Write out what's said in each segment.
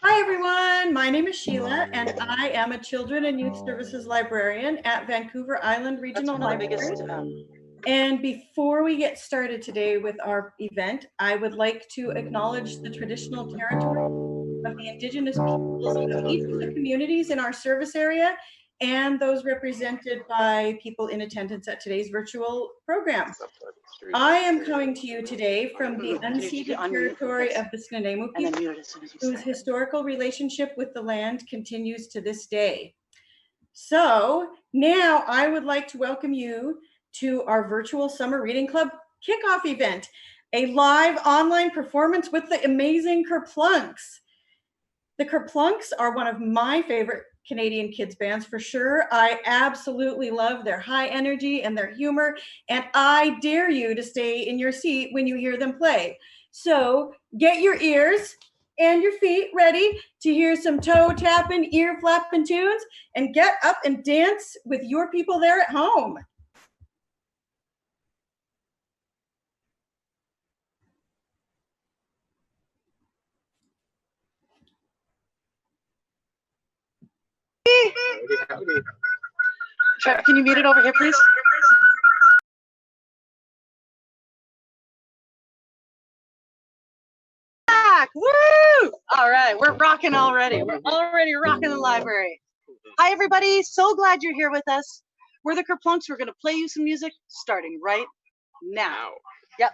Hi everyone, my name is Sheila and I am a Children and Youth Services Librarian at Vancouver Island Regional Library. And before we get started today with our event, I would like to acknowledge the traditional territory of the Indigenous peoples of each of the communities in our service area and those represented by people in attendance at today's virtual program. I am coming to you today from the unceded territory of the Snuneymuxw people, whose historical relationship with the land continues to this day. So now I would like to welcome you to our virtual Summer Reading Club kickoff event, a live online performance with the amazing Kerplunks. The Kerplunks are one of my favorite Canadian kids bands for sure. I absolutely love their high energy and their humor, and I dare you to stay in your seat when you hear them play. So get your ears and your feet ready to hear some toe tapping, ear flapping tunes, and get up and dance with your people there at home. Trevor, can you mute it over here, please? Back! Woo! All right, we're rocking already. We're already rocking the library. Hi, everybody. So glad you're here with us. We're the Kerplunks. We're going to play you some music starting right now. Yep.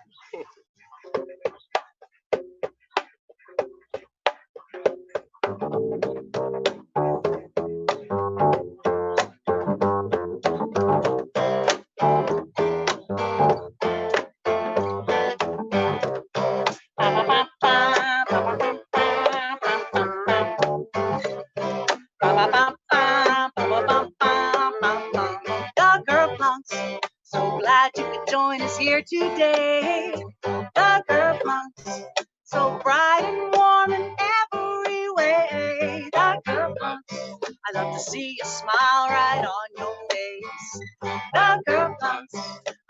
The Kerplunks, so glad you could join us here today. The Kerplunks, so bright and warm in every way. The Kerplunks, I love to see a smile right on your face. The Kerplunks,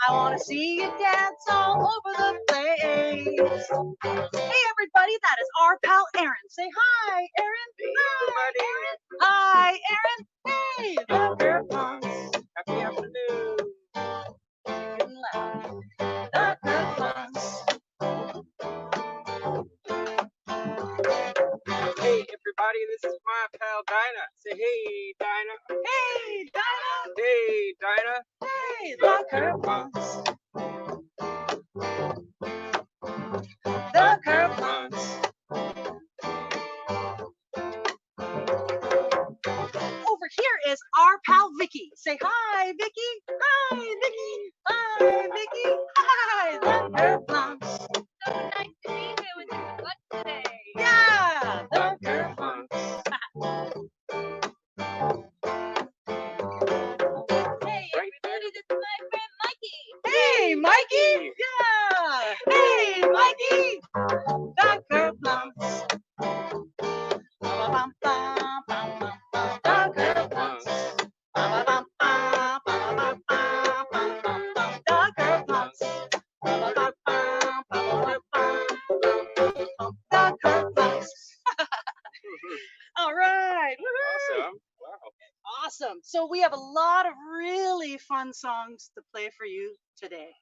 I want to see you dance all over the place. Hey everybody, that is our pal Aaron. Say hi, Aaron. Hi, Aaron. Hey, the Kerplunks. Happy afternoon. Getting loud. The Kerplunks. Hey everybody, this is my pal Dinah. Say hey, Dinah. Hey, Dinah. Hey, Dinah. Hey, the Kerplunks. The Kerplunks. Over here is our pal Vicky. Say hi, Vicky. Hi, Vicky. Hi, Vicky. Hi, the Kerplunks. So nice to be here with you today. Yeah, the Kerplunks. Hey everybody, this is my friend Mikey. Hey, Mikey. Yeah. Hey, Mikey. The Kerplunks. The Kerplunks. The Kerplunks. The Kerplunks. All right. Woohoo. Awesome. Wow. Awesome. So we have a lot of really fun songs to play for you today.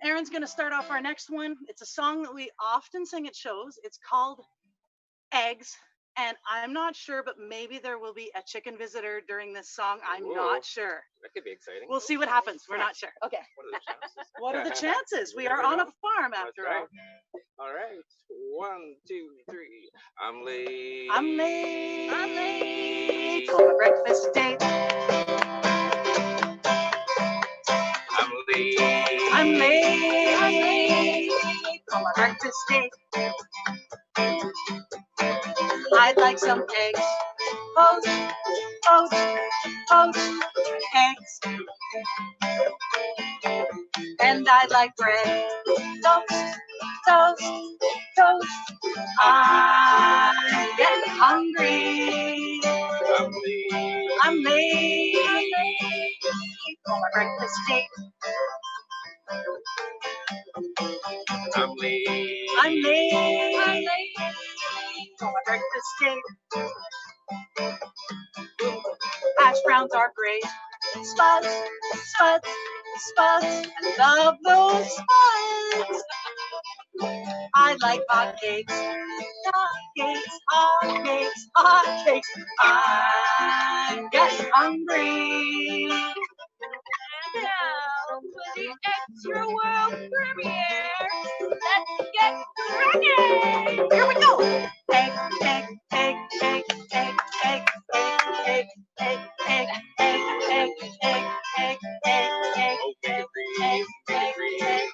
Aaron's going to start off our next one. It's a song that we often sing at shows. It's called Eggs. And I'm not sure, but maybe there will be a chicken visitor during this song. I'm Whoa. not sure. That could be exciting. We'll see what happens. We're not sure. Okay. What are the chances? What are the chances? We You are never on a know. farm That's after right. all. All right. 1, 2, 3. I'm late. I'm late. I'm late. For my breakfast date. I'm late. I'm late. For my breakfast date. I'd like some eggs. Poach, poach, poach, eggs. And I'd like bread. Toast, toast, toast. I'm getting hungry. I'm late. I'm late for my breakfast date. I'm late. I'm late breakfast cake. Hash browns are great. Spuds, spuds, spuds. I love those spuds. I like hot cakes. Hot cakes, hot cakes, hot cakes. I'm getting hungry. And now for the extra world premiere, let's get cracking! Here we go. Egg, egg, egg, egg, egg, egg, egg, egg, egg, egg, egg, egg, egg, egg, egg, egg, egg, egg, egg, egg,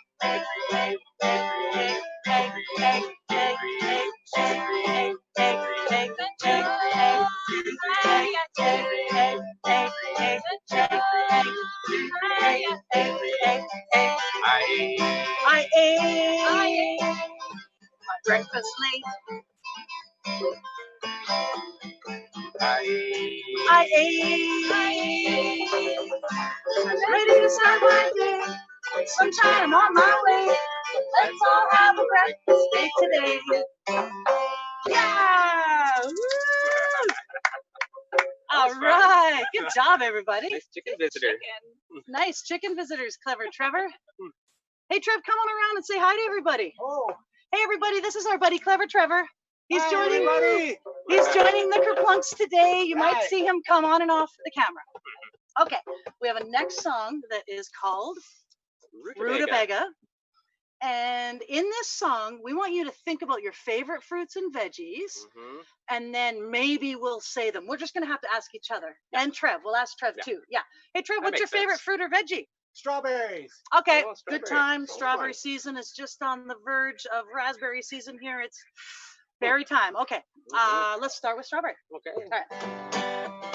I ate my breakfast late. I ate. I'm ready to start my day. Sunshine, I'm on my way. Let's all have a breakfast day today. Yeah! Woo! All right. Good job, everybody. Nice chicken visitor. Nice chicken visitors, clever Trevor. Hey, Trev, come on around and say hi to everybody. Oh, Hey, everybody, this is our buddy, Clever Trevor. He's hi, joining everybody. He's joining the Kerplunks today. You might Hi. see him come on and off the camera. Okay, we have a next song that is called Rutabaga. And in this song, we want you to think about your favorite fruits and veggies, and then maybe we'll say them. We're just going to have to ask each other. And Trev, we'll ask Trev too. Yeah. Hey, Trev, That what's your makes favorite sense. fruit or veggie? Strawberries. Okay, Oh, good strawberry. time. Oh, Strawberry fun. season is just on the verge of raspberry season here. It's berry time. Okay, let's start with strawberry. Okay. All right.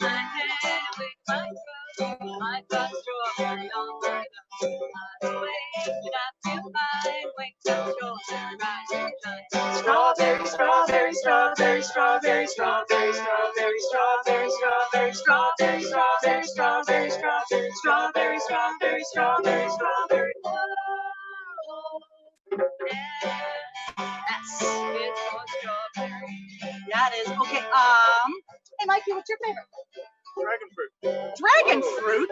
My head with my throat, I got strawberry on my nose. I wake up to find, wake up, strawberry, rise and shine. Strawberry, strawberry, strawberry, strawberry, strawberry, strawberry, strawberry, strawberry, strawberry, strawberry, strawberry, strawberry, strawberry, strawberry, strawberry, strawberry. Yes, it's for strawberry. That is okay. Hey Mikey, what's your favorite? Dragon fruit. Dragon fruit.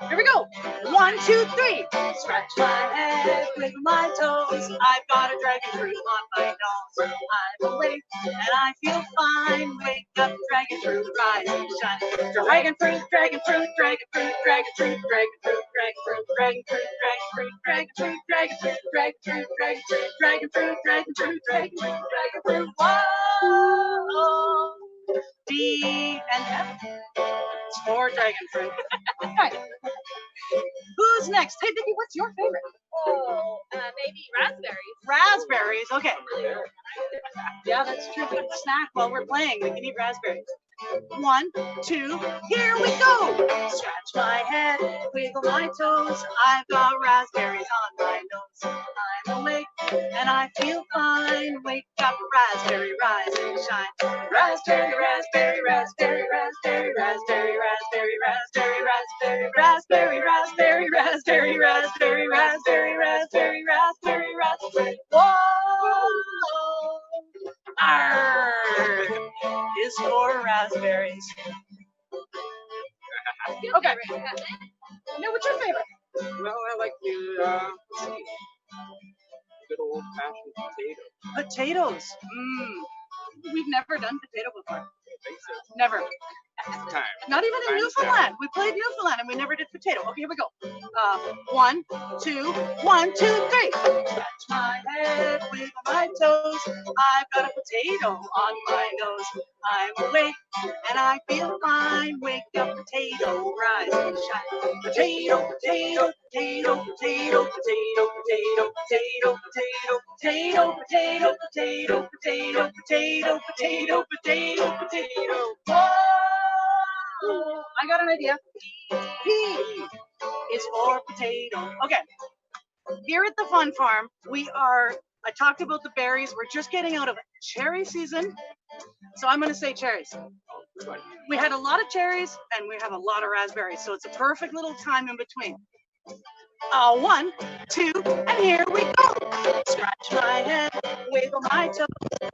Here we go. 1, 2, 3. Scratch my head with my toes. I've got a dragon fruit on my nose. I'm awake and I feel fine. Wake up, dragon fruit, rise and shine. Dragon fruit, dragon fruit, dragon fruit, dragon fruit, dragon fruit, dragon fruit, dragon fruit, dragon fruit, dragon fruit, dragon fruit, dragon fruit, dragon fruit, dragon fruit, dragon fruit, dragon fruit. Whoa! D and F. It's for dragon fruit. All right. Who's next? Hey, Vicky, what's your favorite? Oh, maybe raspberries. Raspberries. Okay. Yeah, that's true. Good snack while we're playing. We can eat raspberries. 1, 2, here we go. Scratch my head, wiggle my toes. I've got raspberries on my nose. I'm awake and I feel fine. Wake up, raspberry, rise and shine. Raspberry, raspberry, raspberry, raspberry, raspberry, raspberry, raspberry, raspberry, raspberry, raspberry, raspberry, raspberry, raspberry, raspberry, raspberry, raspberry. Whoa! Arr is for raspberries. Okay. Now, what's your favorite? Well, I like you. Let's see. Good old fashioned potato. Potatoes. We've never done potato before. I think so. Never. Next time. Not even in Time's Newfoundland. We played Newfoundland and we never did potato. Okay, here we go. 1, 2, 1, 2, 3. Scratch my head, wiggle my toes. I've got a potato on my nose. I'm awake and I feel fine. Wake up, potato, rise and shine. Potato, potato, potato, potato, potato, potato, potato, potato, potato, potato, potato, potato, potato, potato, potato, potato. Whoa! I got an idea. P is for potato. Okay. Here at the Fun Farm, I talked about the berries. We're just getting out of cherry season. So I'm going to say cherries. We had a lot of cherries and we have a lot of raspberries, so it's a perfect little time in between. 1, 2, and here we go. Scratch my head, wiggle my toes.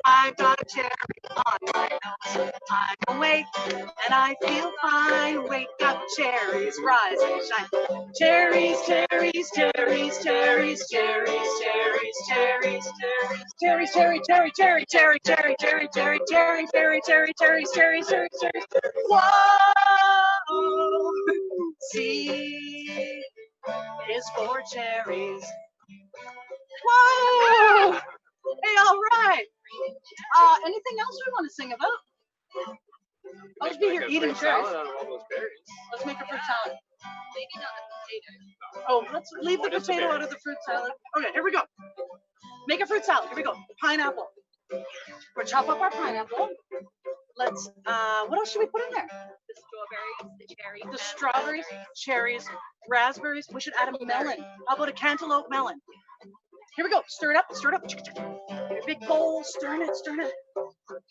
I've got a cherry on my nose. I'm awake and I feel fine. Wake up, cherries, rise and shine. Cherries, cherries, cherries, cherries, cherries, cherries, cherries, cherries, cherry, cherry, cherry, cherry, cherry, cherry, cherry, cherry, cherry, cherry, cherries, cherries, cherries, cherries. Whoa, C is for cherries. Whoa! Hey, all right. Anything else we want to sing about? I'll just be here eating cherries. Let's make a fruit salad. Maybe not the potato. Oh, let's leave the potato out of the fruit salad. Okay, here we go. Make a fruit salad. Here we go. Pineapple. We'll chop up our pineapple. Let's, what else should we put in there? The strawberries, the cherries. The strawberries, cherries, raspberries. We should add a melon. How about a cantaloupe melon? Here we go. Stir it up. Stir it up. Get a big bowl. Stir it. Stir it.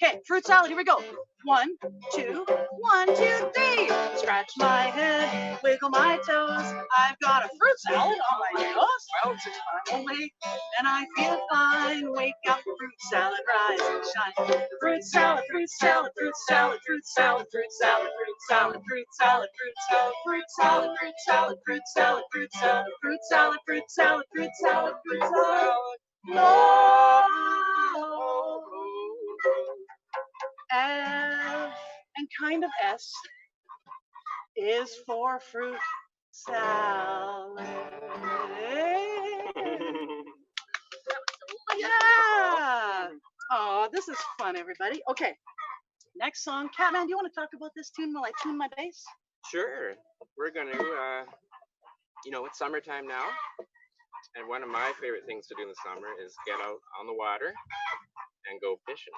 Okay, fruit salad. Here we go. 1, 2, 1, 2, 3. Scratch my head, wiggle my toes. I've got a fruit salad on my nose. I'm awake and I feel fine. Wake up, fruit salad, rise and shine. Fruit salad, fruit salad, fruit salad, fruit salad, fruit salad, fruit salad, fruit salad, fruit salad, fruit salad, fruit salad, fruit salad, fruit salad, fruit salad, fruit salad, fruit salad, fruit salad. No. F and kind of S is for fruit salad. Yeah. Oh, this is fun, everybody. Okay. Next song. Catman, do you want to talk about this tune while I tune my bass? Sure. We're going to, it's summertime now. And one of my favorite things to do in the summer is get out on the water and go fishing.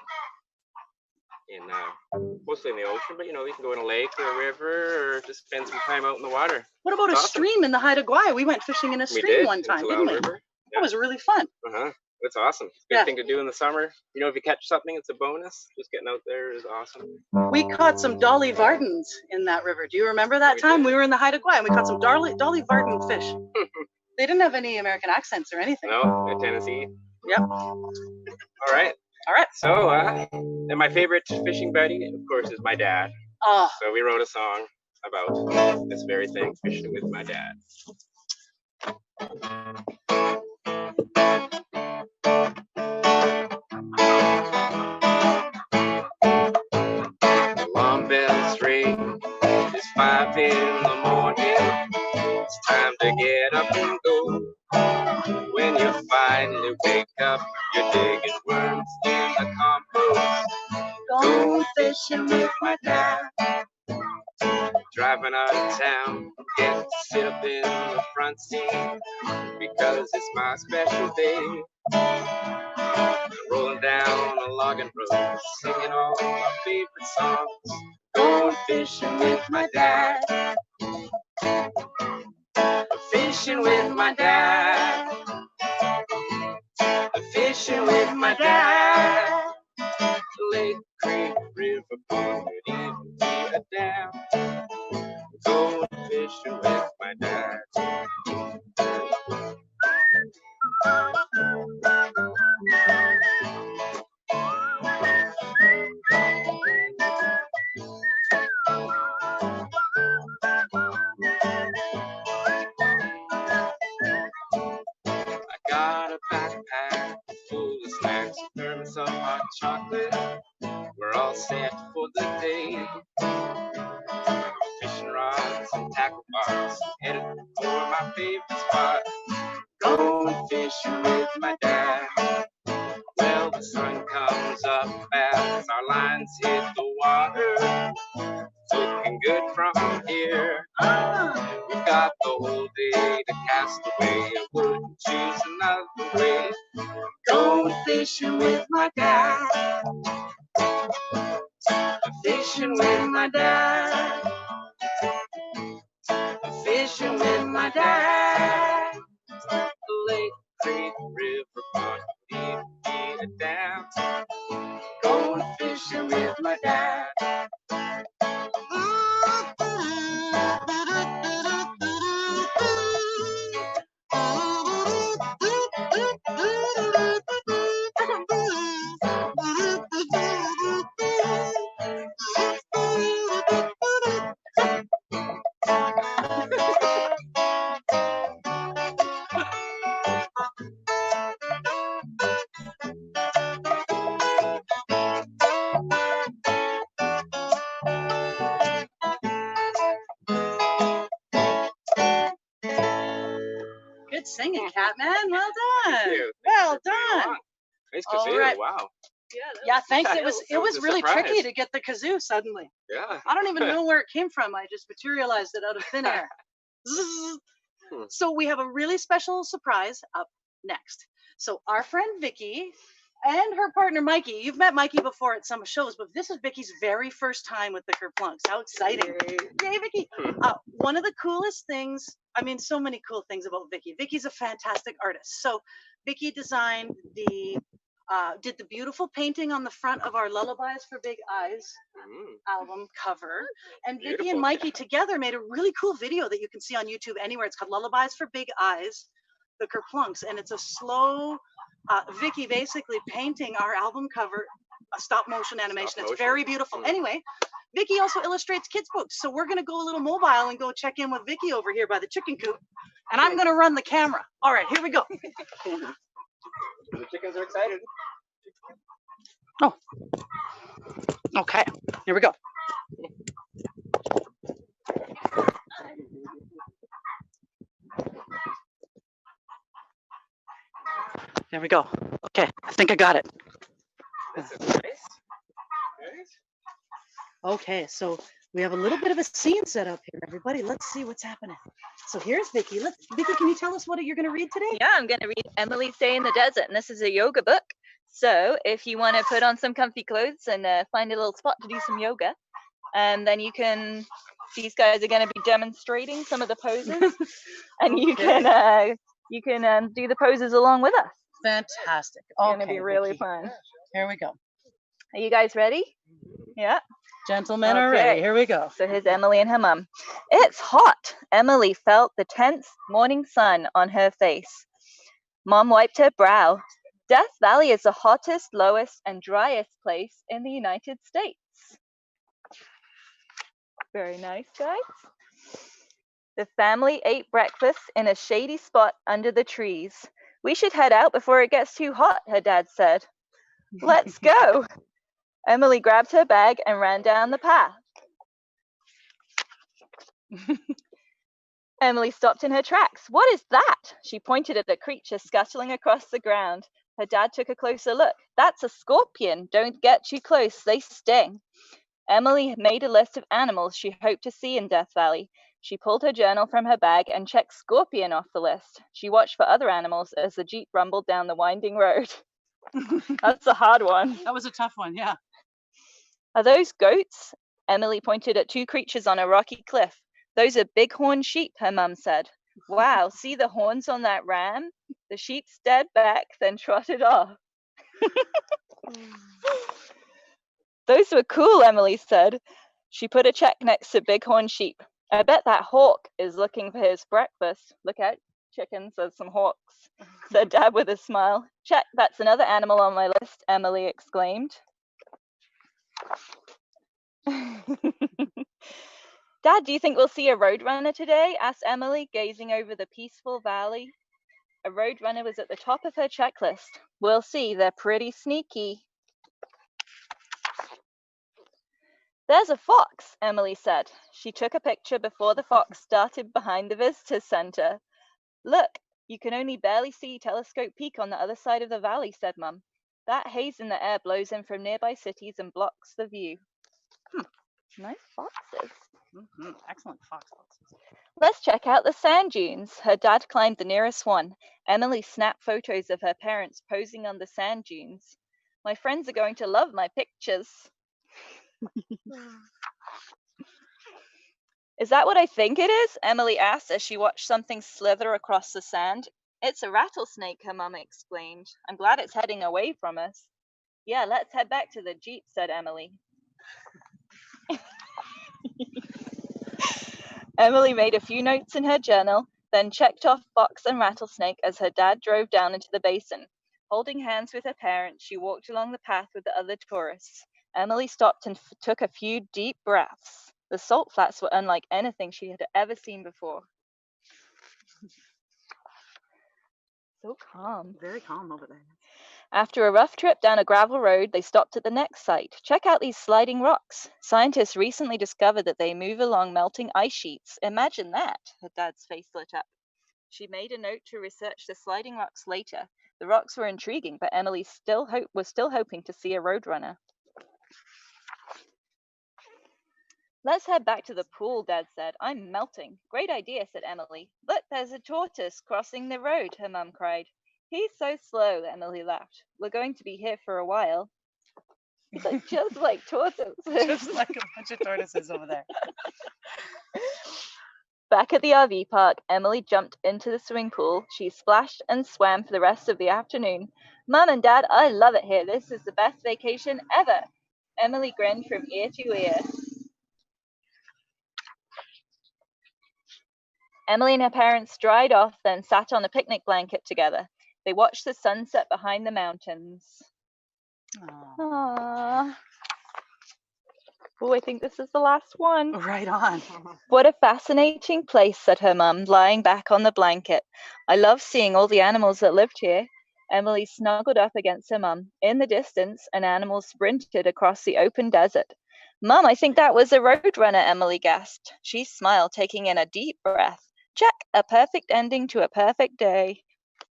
Mostly in the ocean, but we can go in a lake or a river or just spend some time out in the water. What about a stream in the Haida Gwaii? We went fishing in a stream one time, didn't we? River. Yeah. That was really fun. It's awesome. It's a good thing to do in the summer. If you catch something, it's a bonus. Just getting out there is awesome. We caught some Dolly Vardens in that river. Do you remember that time? We were in the Haida Gwaii and we caught some Dolly Varden fish. They didn't have any American accents or anything. No, in Tennessee. Yep. All right. So, and my favorite fishing buddy, of course, is my dad. Oh. So we wrote a song about this very thing, fishing with my dad. Alarm bells ring. It's 5 in the morning. It's time to get up and go. When you finally wake up, you're digging worms in the compost. Go fishing with my dad. Driving out of town, get to sit up in the front seat because it's my special day. Rolling down a logging road, singing all my favorite songs. Going fishing with my dad. Fishing with my dad. Fishing with my dad. Lake, creek, river, pond, even be a dam. Going fishing with my dad. Got a backpack full of snacks, and some hot chocolate. We're all set for the day. Fishing rods and tackle box, headed for my favorite spot. Going fishing with my dad. Well, the sun comes up as our lines hit the water. Looking good from here. We've got the whole day to cast away. I wouldn't choose another way. Going fishing with my dad. Fishing with my dad. Fishing with my dad. Lake, creek, river, pond, even be a dam. Going fishing with my dad. singing, Catman. Well done. Thank you. Well Thanks for playing done. along. Nice All kazoo. right. Wow. Yeah, thanks. Yeah, It was that was a really surprise. tricky to get the kazoo suddenly. Yeah. I don't even know where it came from. I just materialized it out of thin air. Zzz. So we have a really special surprise up next. So our friend Vicky and her partner Mikey. You've met Mikey before at some shows, but this is Vicky's very first time with the Kerplunks. How exciting! Yay, Vicky! One of the coolest things. I mean, so many cool things about Vicky. Vicky's a fantastic artist. So Vicky designed did the beautiful painting on the front of our Lullabies for Big Eyes album cover. And Vicky Beautiful. and Mikey together made a really cool video that you can see on YouTube anywhere. It's called Lullabies for Big Eyes, the Kerplunks. And it's a slow, Vicky basically painting our album cover, a stop motion animation. It's very beautiful. Anyway, Vicky also illustrates kids' books. So we're going to go a little mobile and go check in with Vicky over here by the chicken coop. And I'm going to run the camera. All right, here we go. The chickens are excited. Oh, okay. Here we go. There we go. Okay, I think I got it. This is nice. Nice. Okay, so we have a little bit of a scene set up here, everybody. Let's see what's happening. So here's Vicky. Vicky, can you tell us what you're going to read today? Yeah, I'm going to read Emily's Day in the Desert, and this is a yoga book. So if you want to put on some comfy clothes and find a little spot to do some yoga, then you can, these guys are going to be demonstrating some of the poses, and you can do the poses along with us. Fantastic. It's going to be really fun. Here we go. Are you guys ready? Yeah. Gentlemen are ready. Here we go. So here's Emily and her mum. It's hot. Emily felt the tense morning sun on her face. Mom wiped her brow. Death Valley is the hottest, lowest, and driest place in the United States. Very nice, guys. The family ate breakfast in a shady spot under the trees. We should head out before it gets too hot, her dad said. Let's go. Emily grabbed her bag and ran down the path. Emily stopped in her tracks. What is that? She pointed at a creature scuttling across the ground. Her dad took a closer look. That's a scorpion. Don't get too close. They sting. Emily made a list of animals she hoped to see in Death Valley. She pulled her journal from her bag and checked scorpion off the list. She watched for other animals as the Jeep rumbled down the winding road. That's a hard one. That was a tough one, yeah. Are those goats? Emily pointed at two creatures on a rocky cliff. Those are bighorn sheep, her mum said. Wow, see the horns on that ram? The sheep stared back, then trotted off. Those were cool, Emily said. She put a check next to bighorn sheep. I bet that hawk is looking for his breakfast. Look out, chickens, there's some hawks, said Dad with a smile. Check, that's another animal on my list, Emily exclaimed. Dad, do you think we'll see a roadrunner today? Asked Emily, gazing over the peaceful valley. A roadrunner was at the top of her checklist. We'll see, they're pretty sneaky. There's a fox, Emily said. She took a picture before the fox darted behind the visitor center. Look, you can only barely see Telescope Peak on the other side of the valley, said Mum. That haze in the air blows in from nearby cities and blocks the view. Nice foxes. Excellent fox. Let's check out the sand dunes. Her dad climbed the nearest one. Emily snapped photos of her parents posing on the sand dunes. My friends are going to love my pictures. Is that what I think it is? Emily asked as she watched something slither across the sand. It's a rattlesnake, her mum exclaimed. I'm glad it's heading away from us. Yeah, let's head back to the Jeep, said Emily. Emily made a few notes in her journal, then checked off fox and rattlesnake as her dad drove down into the basin. Holding hands with her parents, she walked along the path with the other tourists. Emily stopped and took a few deep breaths. The salt flats were unlike anything she had ever seen before. So calm. Very calm over there. After a rough trip down a gravel road, they stopped at the next site. Check out these sliding rocks. Scientists recently discovered that they move along melting ice sheets. Imagine that. Her dad's face lit up. She made a note to research the sliding rocks later. The rocks were intriguing, but Emily was still hoping to see a roadrunner. Let's head back to the pool, Dad said. I'm melting. Great idea, said Emily. Look, there's a tortoise crossing the road, her mum cried. He's so slow, Emily laughed. We're going to be here for a while. It's like just like tortoises. Just like a bunch of tortoises over there. Back at the RV park, Emily jumped into the swimming pool. She splashed and swam for the rest of the afternoon. Mum and Dad, I love it here. This is the best vacation ever. Emily grinned from ear to ear. Emily and her parents dried off, then sat on a picnic blanket together. They watched the sunset behind the mountains. Aww. Oh, I think this is the last one. Right on. What a fascinating place, said her mum, lying back on the blanket. I love seeing all the animals that lived here. Emily snuggled up against her mum. In the distance, an animal sprinted across the open desert. Mum, I think that was a roadrunner, Emily gasped. She smiled, taking in a deep breath. Check, a perfect ending to a perfect day.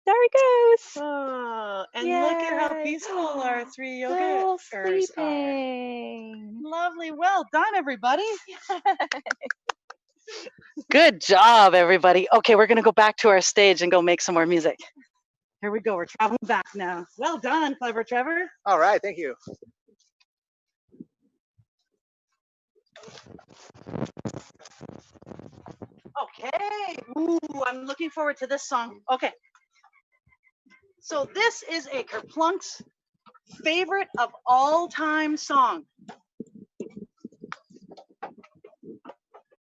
There he goes. Oh, and look at how Yay. peaceful our three They're yoga all are. sleeping. Lovely. Well done, everybody. Good job, everybody. Okay, we're going to go back to our stage and go make some more music. Here we go. We're traveling back now. Well done, Clever Trevor. All right, thank you. Okay. Ooh, I'm looking forward to this song. Okay. So this is a Kerplunks favorite of all time song.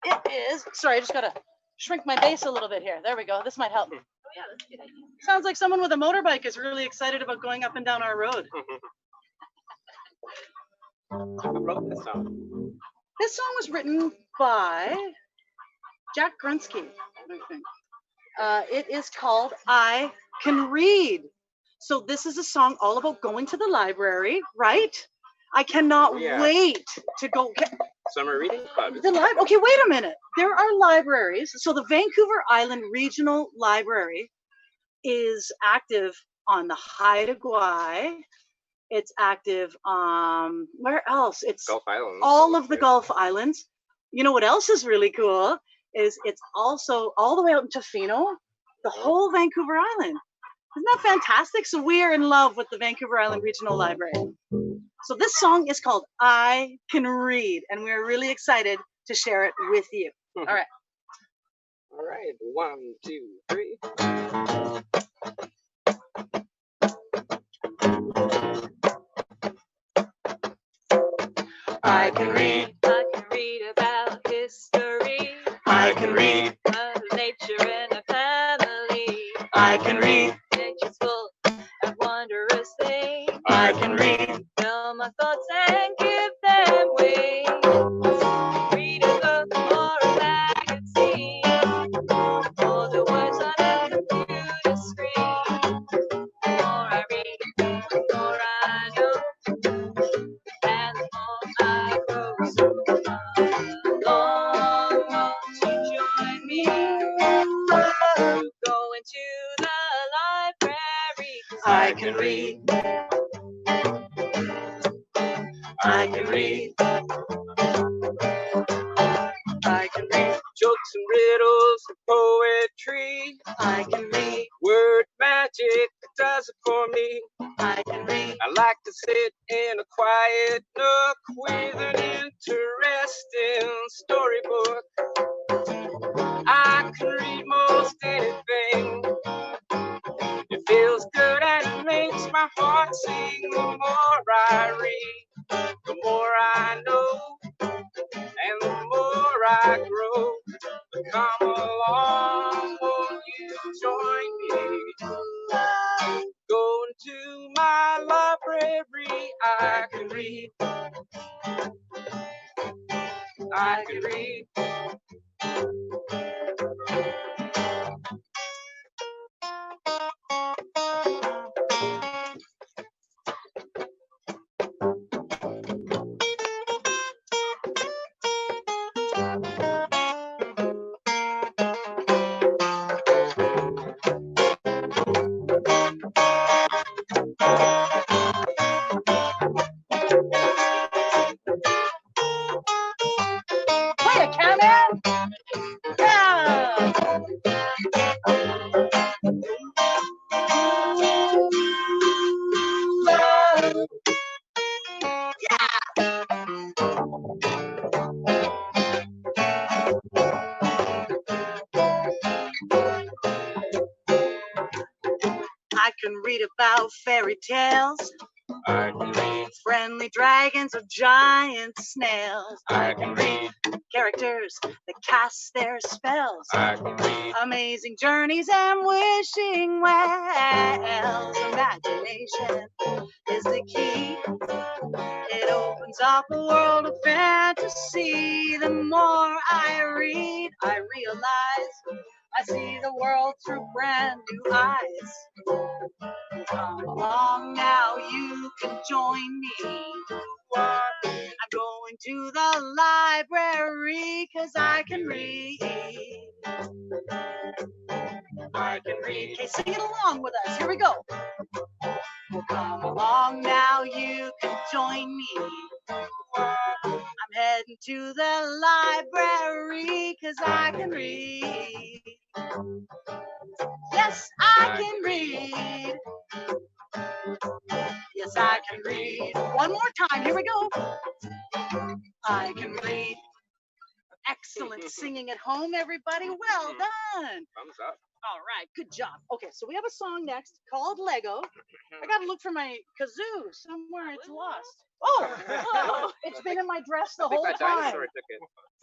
It is, sorry, I just gotta shrink my bass a little bit here. There we go. This might help. Oh yeah, that's a good idea. Sounds like someone with a motorbike is really excited about going up and down our road. Who wrote this song? This song was written by Jack Grunsky, I think. It is called I Can Read. So this is a song all about going to the library, right? I cannot wait to go. Summer Reading Club. Okay, wait a minute. There are libraries. So the Vancouver Island Regional Library is active on the Haida Gwaii. It's active where else? It's Gulf Islands. all of the Gulf Islands. You know what else is really cool is it's also all the way out in Tofino, the whole Vancouver Island. Isn't that fantastic? So we are in love with the Vancouver Island Regional Library. So this song is called I Can Read, and we're really excited to share it with you. All right. All right, 1, 2, 3. I can read. I can read about history. I can read. Of nature and a family. I can read. Nature's full of wondrous things. I can read. Fill my thoughts and give them wings. Read a book or a magazine. All the words on a computer screen. The more I read, the more I know. And the more I grow. So long, won't you join me? Go into the library. 'Cause I can read. I can read. I can read. Jokes and riddles and poetry. I can read. Word magic does it for me. I can read. I like to sit in a quiet nook with an interesting storybook. I can read most anything. It feels good and it makes my heart sing. The more I read, the more I know, and the more I grow. But come along, won't you join me? Go into my library. I can read. I can read. I can read about fairy tales, I can read. friendly dragons or giant snails. I can read. Characters that cast their spells, I can read. amazing journeys and wishing wells. Imagination is the key. It opens up a world of fantasy. The more I read, I realize I see the world through brand new eyes. Come along now, you can join me. I'm going to the library 'cause I can read. I can read. Okay, sing it along with us. Here we go. Come along now, you can join me. I'm heading to the library 'cause I can read. Yes, I can read. Yes, I can read. One more time. Here we go. I can read. Excellent singing at home, everybody. Well done. Thumbs up. All right, good job. Okay, so we have a song next called Lego. I gotta look for my kazoo somewhere. It's lost. Oh, it's been in my dress the I think whole that time. dinosaur took it.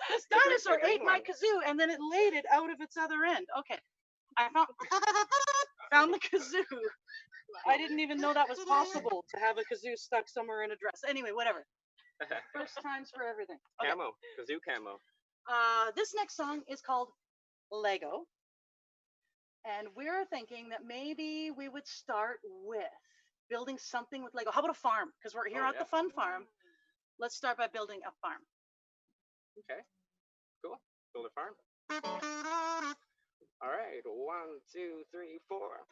This dinosaur green ate my one. kazoo and then it laid it out of its other end. Okay, I found the kazoo. I didn't even know that was possible to have a kazoo stuck somewhere in a dress. Anyway, whatever. First times for everything. Okay. Camo. Kazoo camo. This next song is called Lego. And we're thinking that maybe we would start with building something with Lego. How about a farm? Because we're here Oh, at the fun farm. Let's start by building a farm. Okay. Cool. Build a farm. All right. 1, 2, 3, 4.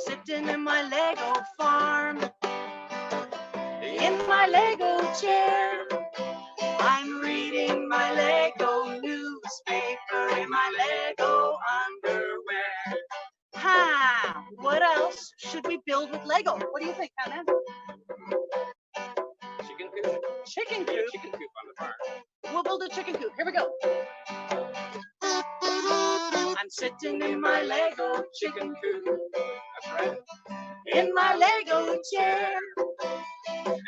Sitting in my Lego farm, in my Lego chair, I'm reading my Lego newspaper in my Lego underwear. Ha! What else should we build with Lego? What do you think, Hannah? Chicken coop. Chicken Yeah, coop. chicken coop on the farm. We'll build a chicken coop. Here we go. I'm sitting in my Lego chicken coop, That's right. in my Lego chair.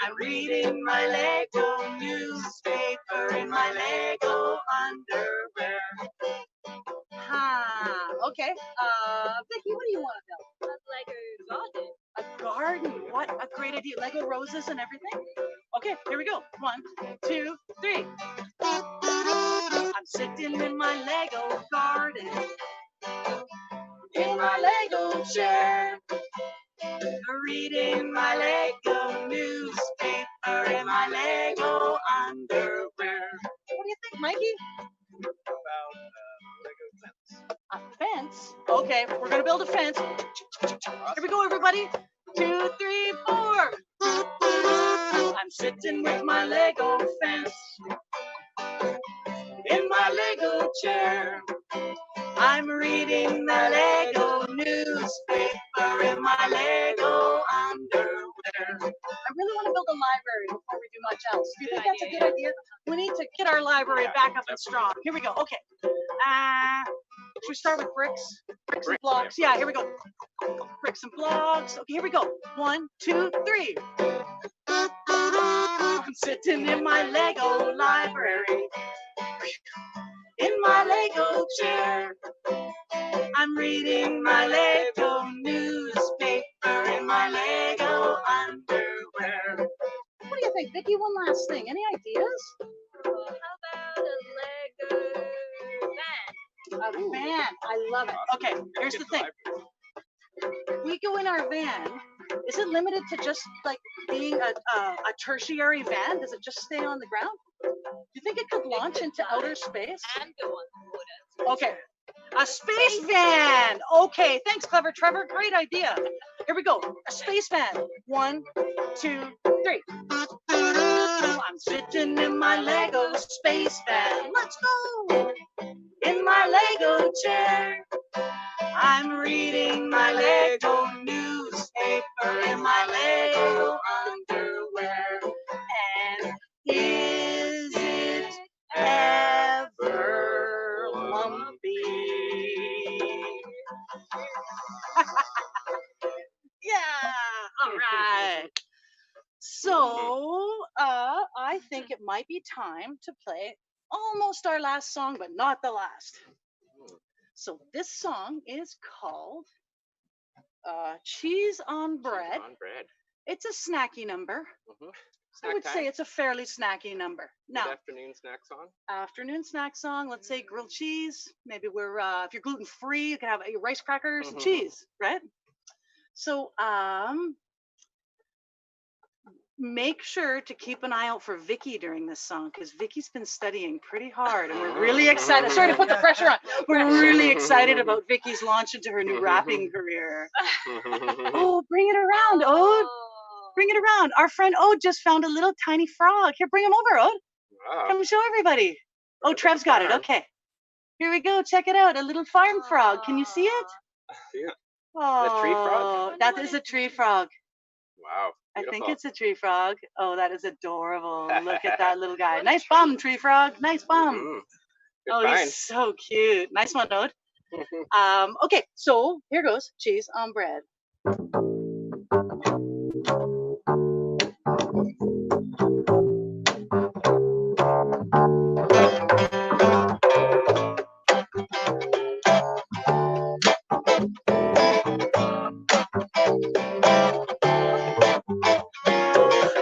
I'm reading my Lego newspaper in my Lego underwear. Ha! Okay. Vicky, what do you want to build? Lego garden. A garden. What a great idea. Lego roses and everything. Okay, here we go. 1, 2, 3. I'm sitting in my Lego garden, in my Lego chair, reading my Lego newspaper in my Lego underwear. What do you think, Mikey? About Lego fence. A fence? Okay, we're gonna build a fence. Here we go, everybody. 2, 3, 4. I'm sitting with my Lego fence, in my Lego chair. I'm reading the Lego newspaper in my Lego underwear. I really want to build a library before we do much else. Do you think that's a good idea? We need to get our library back up and strong. Here we go. Okay. Should we start with bricks? Bricks and blocks. Yeah, here we go. Bricks and blocks. Okay, here we go. 1, 2, 3. I'm sitting in my Lego library, in my Lego chair. I'm reading my Lego newspaper in my Lego underwear. What do you think, Vicky? One last thing. Any ideas? How about a Lego van? A van. I love it. Okay, here's the thing. We go in our van. Is it limited to just like being a tertiary van? Does it just stay on the ground? Do you think it could launch into outer space? And go on the water. Okay. A space van. Okay, thanks, Clever Trevor. Great idea. Here we go. A space van. 1, 2, 3. I'm sitting in my Lego space van. Let's go. In my Lego chair, I'm reading my Lego newspaper in my Lego underwear. So I think it might be time to play almost our last song, but not the last. So this song is called Cheese on Bread. On bread. It's a snacky number. I Snack would time. say it's a fairly snacky number. Good Now, afternoon snack song. afternoon snack song, let's say grilled cheese. Maybe we're, if you're gluten free, you can have rice crackers and cheese, right? So make sure to keep an eye out for Vicky during this song, because Vicky's been studying pretty hard and we're really excited. Sorry to put the pressure on. We're really excited about Vicky's launch into her new rapping career. Oh, bring it around, Ode. Bring it around. Our friend Ode just found a little tiny frog. Here, bring him over, Ode. Wow. Come show everybody. Oh, Trev's got it. Okay. Here we go. Check it out. A little farm frog. Can you see it? Yeah. Oh, tree frog? that is a tree frog. Wow. I think Beautiful. it's a tree frog. Oh, that is adorable. Look at that little guy. Nice bum, tree frog. Nice bum. Good Oh, find. he's so cute. Nice one, Ode. Okay, so here goes cheese on bread.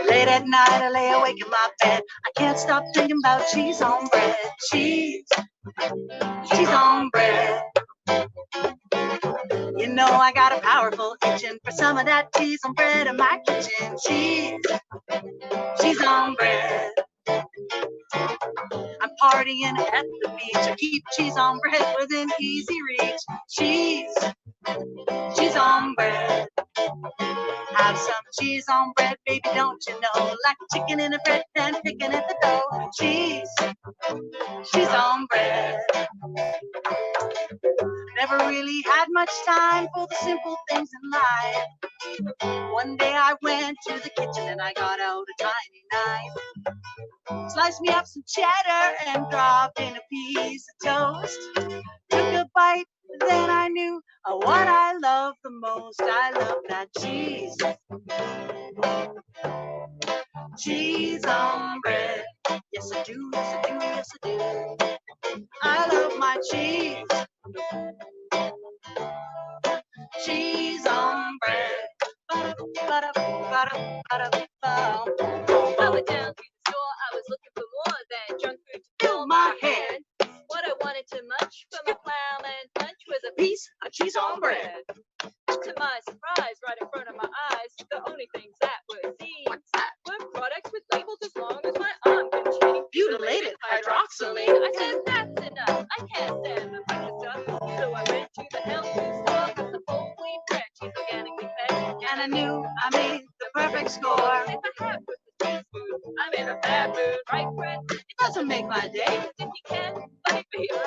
Late at night, I lay awake in my bed. I can't stop thinking about cheese on bread. Cheese on bread. You know I got a powerful itching for some of that cheese on bread in my kitchen. Cheese on bread. I'm partying at the beach. I keep cheese on bread within easy reach. Cheese on bread. Have some cheese on bread, baby, don't you know? Like a chicken in a bread pan, picking at the dough. Cheese on bread. Never really had much time for the simple things in life. One day I went to the kitchen and I got out a tiny knife. Sliced me up some cheddar and dropped in a piece of toast. Took a bite, then I knew what I love the most. I love that cheese. Cheese on bread. Yes, I do, yes, I do, yes, I do. I love my cheese. Cheese on bread. I went down to the store, I was looking for more than junk food to fill my head. What I wanted too much for my plowman lunch was a piece of cheese on bread. To my surprise, right in front of my eyes, the only things that were seen were products with labels as long as my arm containing butylated hydroxylate. I said, that's enough, I can't stand the breakfast stuff. So I went to the health food store, got the whole wheat bread, cheese organically fed, And I knew I made the perfect score. if I had put the cheese food, I'm in a bad mood, right, Brett? It doesn't make my day. If you can, fight for your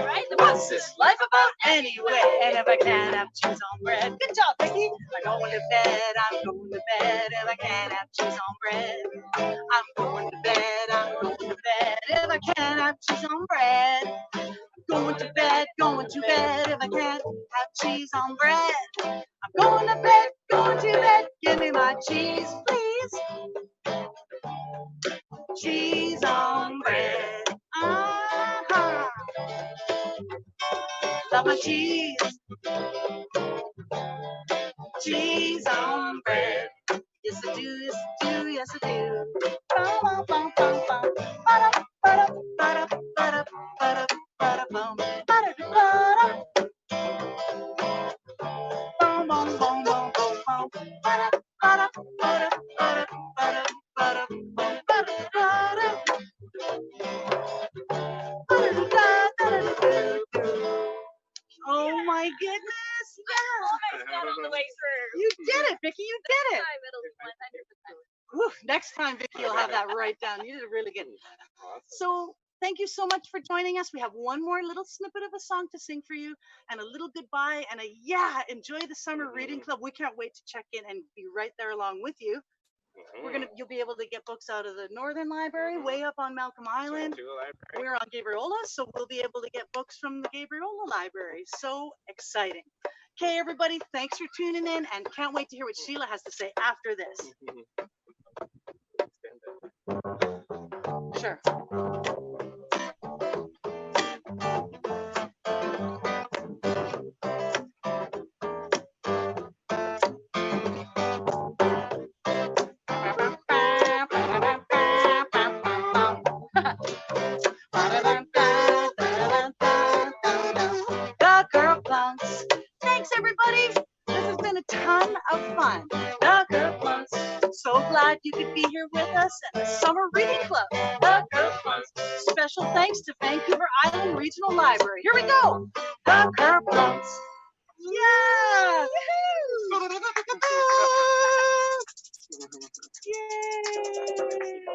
right? What's this life about anyway? And if I can't have cheese on bread, good job, Vicky. I'm going to bed, I'm going to bed. If I can't have cheese on bread, I'm going to bed, I'm going to bed. If I can't have cheese on bread, going to bed, going to bed. If I can't have cheese on bread, I'm going to bed, going to bed. Give me my cheese, please. Cheese on bread. Uh-huh. Love my cheese. Cheese on bread. Yes, I do, yes, I do, yes, I do. Bum, bum, bum, bum. Ba-da, ba-da, ba-da, ba-da, ba-da, ba-da, bum. Ba-da, ba-da. Bum, bum, bum, bum, bum, bum. Ba-da, ba-da, ba-da, ba-da, ba-da, ba-da, bum. Ba-da, ba-da. Oh my goodness! Yeah, Almost got all the way through. you did it, Vicky. You did it. Time it'll be 100%. Whew, next time, Vicky, you'll have that right down. You did really good. So thank you so much for joining us. We have one more little snippet of a song to sing for you, and a little goodbye, and a enjoy the summer reading club. We can't wait to check in and be right there along with you. You'll be able to get books out of the Northern Library, way up on Malcolm Island. We're on Gabriola, so we'll be able to get books from the Gabriola Library. So exciting. Okay, everybody, thanks for tuning in, and can't wait to hear what Sheila has to say after this. Sure. The Kerplunks. Thanks, everybody. This has been a ton of fun. The Kerplunks. So glad you could be here with us at the Summer Reading Club. The Kerplunks. Special thanks to Vancouver Island Regional Library. Here we go. The Kerplunks. Yeah! Yay!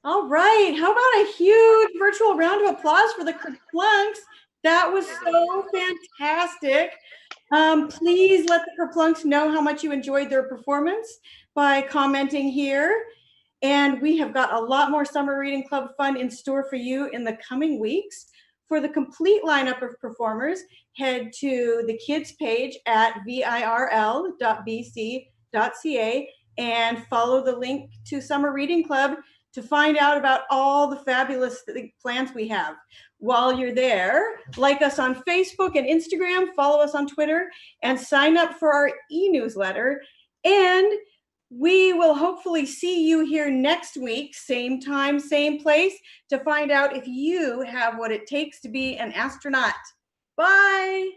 All right, how about a huge virtual round of applause for the Kerplunks? That was so fantastic. Please let the Kerplunks know how much you enjoyed their performance by commenting here. And we have got a lot more Summer Reading Club fun in store for you in the coming weeks. For the complete lineup of performers, head to the kids page at virl.bc.ca and follow the link to Summer Reading Club to find out about all the fabulous plans we have. While you're there, like us on Facebook and Instagram, follow us on Twitter, and sign up for our e-newsletter. And we will hopefully see you here next week, same time, same place, to find out if you have what it takes to be an astronaut. Bye.